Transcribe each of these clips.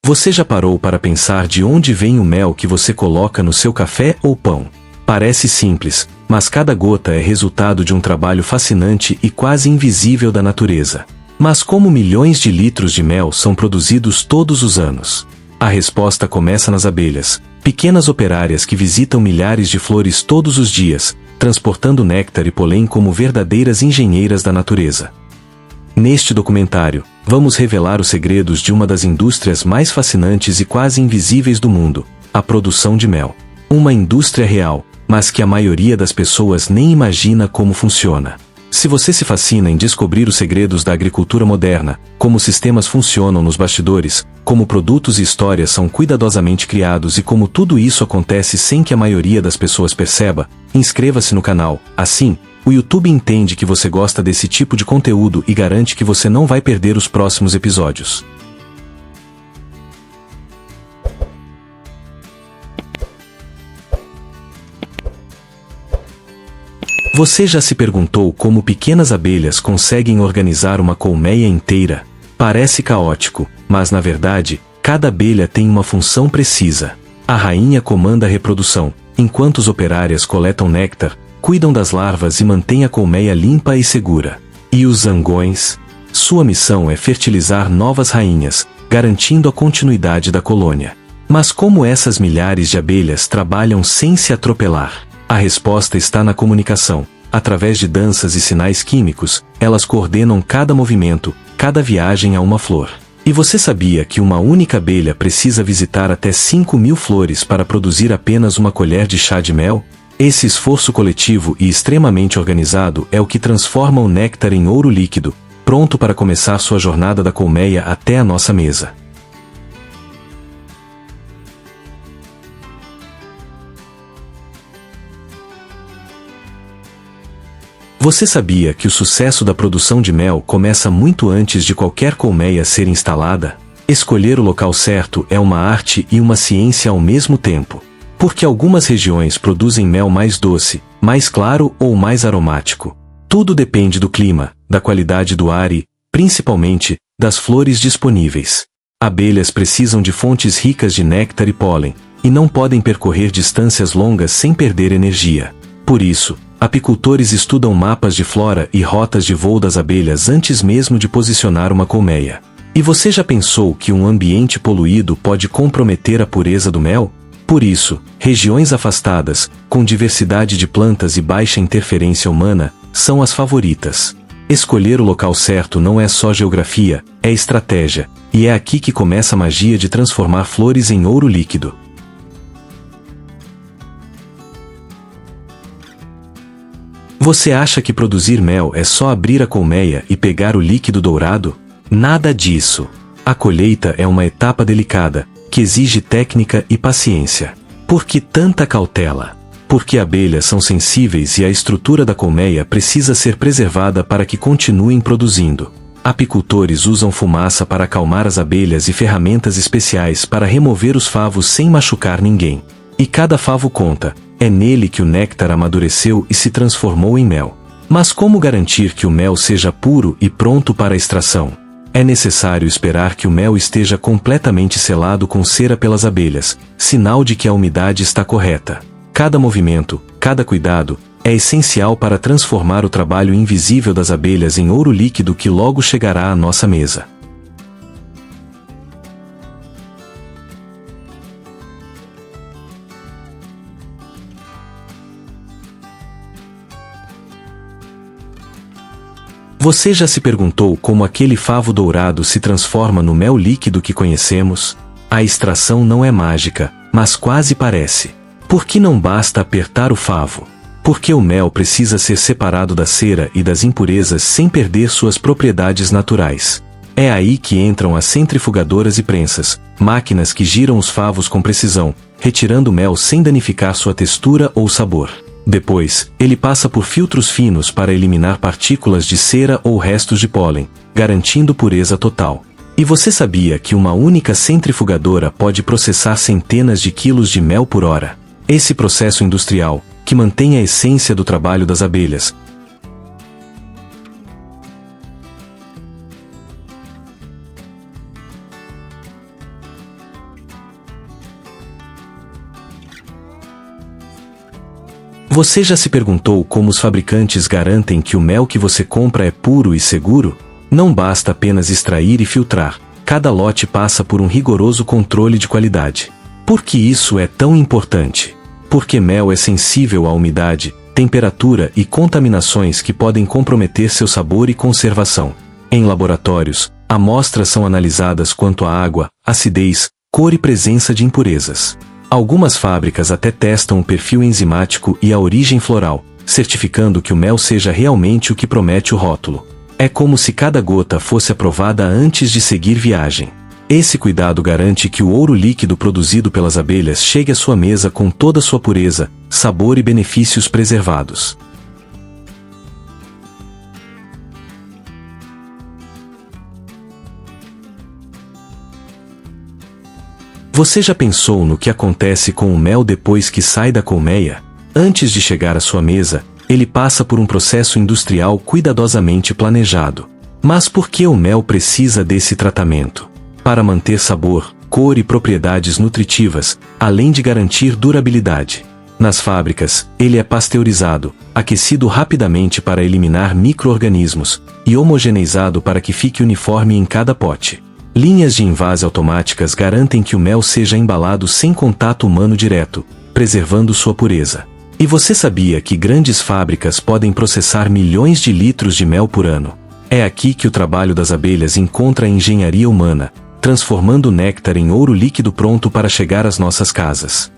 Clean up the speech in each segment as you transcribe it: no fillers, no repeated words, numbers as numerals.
Você já parou para pensar de onde vem o mel que você coloca no seu café ou pão? Parece simples, mas cada gota é resultado de um trabalho fascinante e quase invisível da natureza. Mas como milhões de litros de mel são produzidos todos os anos? A resposta começa nas abelhas, pequenas operárias que visitam milhares de flores todos os dias, transportando néctar e polém como verdadeiras engenheiras da natureza. Neste documentário, vamos revelar os segredos de uma das indústrias mais fascinantes e quase invisíveis do mundo, a produção de mel. Uma indústria real, mas que a maioria das pessoas nem imagina como funciona. Se você se fascina em descobrir os segredos da agricultura moderna, como sistemas funcionam nos bastidores, como produtos e histórias são cuidadosamente criados e como tudo isso acontece sem que a maioria das pessoas perceba, inscreva-se no canal. Assim, o YouTube entende que você gosta desse tipo de conteúdo e garante que você não vai perder os próximos episódios. Você já se perguntou como pequenas abelhas conseguem organizar uma colmeia inteira? Parece caótico, mas na verdade, cada abelha tem uma função precisa. A rainha comanda a reprodução, enquanto as operárias coletam néctar, cuidam das larvas e mantêm a colmeia limpa e segura. E os zangões? Sua missão é fertilizar novas rainhas, garantindo a continuidade da colônia. Mas como essas milhares de abelhas trabalham sem se atropelar? A resposta está na comunicação. Através de danças e sinais químicos, elas coordenam cada movimento, cada viagem a uma flor. E você sabia que uma única abelha precisa visitar até 5.000 flores para produzir apenas uma colher de chá de mel? Esse esforço coletivo e extremamente organizado é o que transforma o néctar em ouro líquido, pronto para começar sua jornada da colmeia até a nossa mesa. Você sabia que o sucesso da produção de mel começa muito antes de qualquer colmeia ser instalada? Escolher o local certo é uma arte e uma ciência ao mesmo tempo. Porque algumas regiões produzem mel mais doce, mais claro ou mais aromático. Tudo depende do clima, da qualidade do ar e, principalmente, das flores disponíveis. Abelhas precisam de fontes ricas de néctar e pólen, e não podem percorrer distâncias longas sem perder energia. Por isso, apicultores estudam mapas de flora e rotas de voo das abelhas antes mesmo de posicionar uma colmeia. E você já pensou que um ambiente poluído pode comprometer a pureza do mel? Por isso, regiões afastadas, com diversidade de plantas e baixa interferência humana, são as favoritas. Escolher o local certo não é só geografia, é estratégia, e é aqui que começa a magia de transformar flores em ouro líquido. Você acha que produzir mel é só abrir a colmeia e pegar o líquido dourado? Nada disso. A colheita é uma etapa delicada, que exige técnica e paciência. Por que tanta cautela? Porque abelhas são sensíveis e a estrutura da colmeia precisa ser preservada para que continuem produzindo. Apicultores usam fumaça para acalmar as abelhas e ferramentas especiais para remover os favos sem machucar ninguém. E cada favo conta. É nele que o néctar amadureceu e se transformou em mel. Mas como garantir que o mel seja puro e pronto para a extração? É necessário esperar que o mel esteja completamente selado com cera pelas abelhas, sinal de que a umidade está correta. Cada movimento, cada cuidado, é essencial para transformar o trabalho invisível das abelhas em ouro líquido que logo chegará à nossa mesa. Você já se perguntou como aquele favo dourado se transforma no mel líquido que conhecemos? A extração não é mágica, mas quase parece. Por que não basta apertar o favo? Porque o mel precisa ser separado da cera e das impurezas sem perder suas propriedades naturais. É aí que entram as centrifugadoras e prensas, máquinas que giram os favos com precisão, retirando o mel sem danificar sua textura ou sabor. Depois, ele passa por filtros finos para eliminar partículas de cera ou restos de pólen, garantindo pureza total. E você sabia que uma única centrifugadora pode processar centenas de quilos de mel por hora? Esse processo industrial, que mantém a essência do trabalho das abelhas, Você já se perguntou como os fabricantes garantem que o mel que você compra é puro e seguro? Não basta apenas extrair e filtrar. Cada lote passa por um rigoroso controle de qualidade. Por que isso é tão importante? Porque mel é sensível à umidade, temperatura e contaminações que podem comprometer seu sabor e conservação. Em laboratórios, amostras são analisadas quanto à água, acidez, cor e presença de impurezas. Algumas fábricas até testam o perfil enzimático e a origem floral, certificando que o mel seja realmente o que promete o rótulo. É como se cada gota fosse aprovada antes de seguir viagem. Esse cuidado garante que o ouro líquido produzido pelas abelhas chegue à sua mesa com toda sua pureza, sabor e benefícios preservados. Você já pensou no que acontece com o mel depois que sai da colmeia? Antes de chegar à sua mesa, ele passa por um processo industrial cuidadosamente planejado. Mas por que o mel precisa desse tratamento? Para manter sabor, cor e propriedades nutritivas, além de garantir durabilidade. Nas fábricas, ele é pasteurizado, aquecido rapidamente para eliminar micro-organismos, e homogeneizado para que fique uniforme em cada pote. Linhas de envase automáticas garantem que o mel seja embalado sem contato humano direto, preservando sua pureza. E você sabia que grandes fábricas podem processar milhões de litros de mel por ano? É aqui que o trabalho das abelhas encontra a engenharia humana, transformando o néctar em ouro líquido pronto para chegar às nossas casas.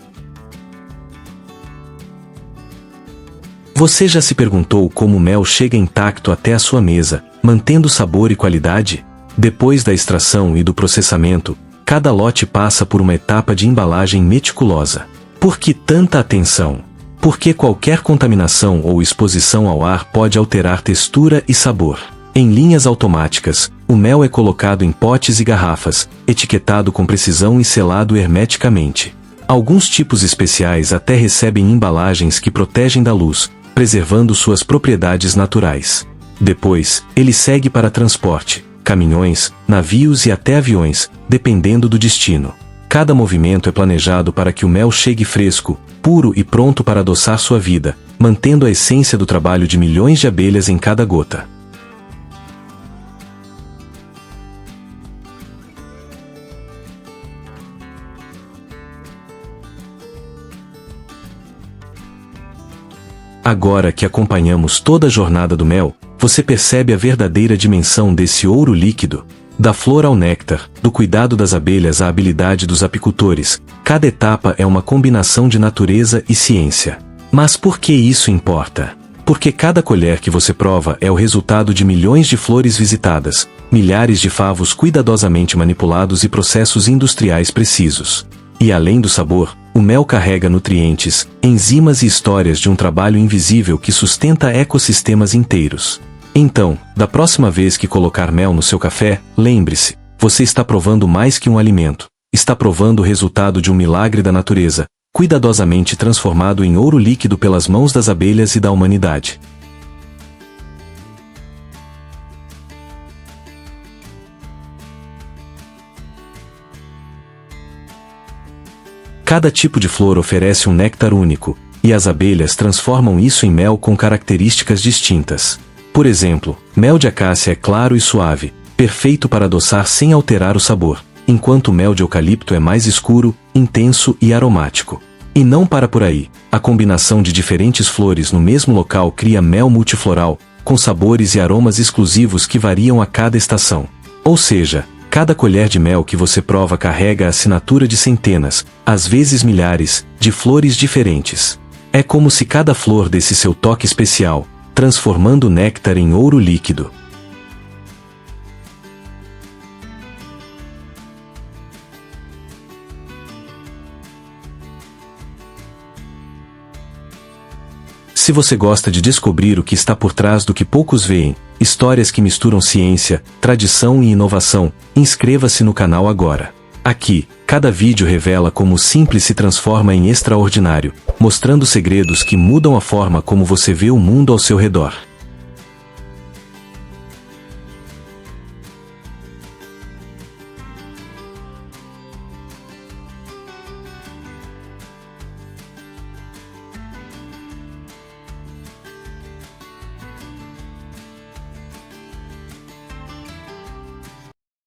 Você já se perguntou como o mel chega intacto até a sua mesa, mantendo sabor e qualidade? Depois da extração e do processamento, cada lote passa por uma etapa de embalagem meticulosa. Por que tanta atenção? Porque qualquer contaminação ou exposição ao ar pode alterar textura e sabor. Em linhas automáticas, o mel é colocado em potes e garrafas, etiquetado com precisão e selado hermeticamente. Alguns tipos especiais até recebem embalagens que protegem da luz, preservando suas propriedades naturais. Depois, ele segue para transporte, caminhões, navios e até aviões, dependendo do destino. Cada movimento é planejado para que o mel chegue fresco, puro e pronto para adoçar sua vida, mantendo a essência do trabalho de milhões de abelhas em cada gota. Agora que acompanhamos toda a jornada do mel, você percebe a verdadeira dimensão desse ouro líquido? Da flor ao néctar, do cuidado das abelhas à habilidade dos apicultores, cada etapa é uma combinação de natureza e ciência. Mas por que isso importa? Porque cada colher que você prova é o resultado de milhões de flores visitadas, milhares de favos cuidadosamente manipulados e processos industriais precisos. E além do sabor, o mel carrega nutrientes, enzimas e histórias de um trabalho invisível que sustenta ecossistemas inteiros. Então, da próxima vez que colocar mel no seu café, lembre-se, você está provando mais que um alimento. Está provando o resultado de um milagre da natureza, cuidadosamente transformado em ouro líquido pelas mãos das abelhas e da humanidade. Cada tipo de flor oferece um néctar único, e as abelhas transformam isso em mel com características distintas. Por exemplo, mel de acácia é claro e suave, perfeito para adoçar sem alterar o sabor, enquanto o mel de eucalipto é mais escuro, intenso e aromático. E não para por aí, a combinação de diferentes flores no mesmo local cria mel multifloral, com sabores e aromas exclusivos que variam a cada estação. Ou seja, cada colher de mel que você prova carrega a assinatura de centenas, às vezes milhares, de flores diferentes. É como se cada flor desse seu toque especial, transformando o néctar em ouro líquido. Se você gosta de descobrir o que está por trás do que poucos veem, histórias que misturam ciência, tradição e inovação, inscreva-se no canal agora. Aqui, cada vídeo revela como o simples se transforma em extraordinário, mostrando segredos que mudam a forma como você vê o mundo ao seu redor.